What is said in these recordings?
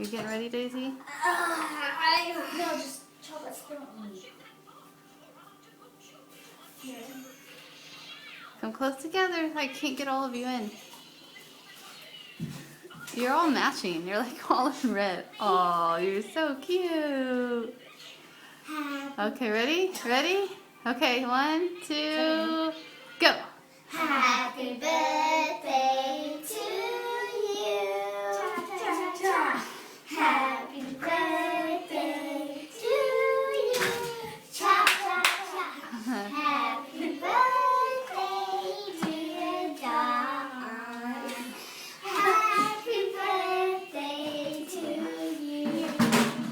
You getting ready, Daisy? No, just chocolate spoon. Here. Come close together. I can't get all of you in. You're all matching. You're like all in red. Oh, you're so cute. Okay, ready? Ready? Okay, 1, 2, go. Happy birthday to you. Happy birthday to you. Cha cha cha. Happy birthday, dear Dawn. Happy birthday to you.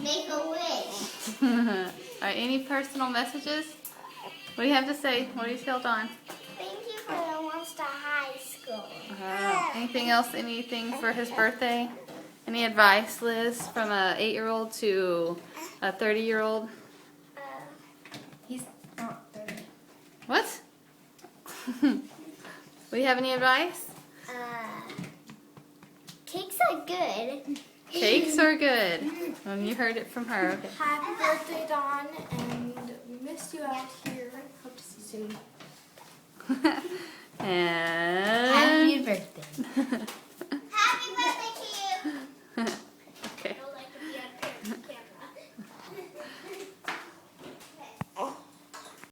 Make a wish. All right, any personal messages? What do you have to say? What do you tell Dawn? Thank you for the Monster High School. Anything else? Anything for his birthday? Any advice, Liz, from a 8-year-old to a 30-year-old? He's not 30. What? Do you have any advice? Cakes are good. Cakes are good. You heard it from her. Okay. Happy birthday, Dawn, and we missed you out here. Hope to see you soon. And Happy birthday.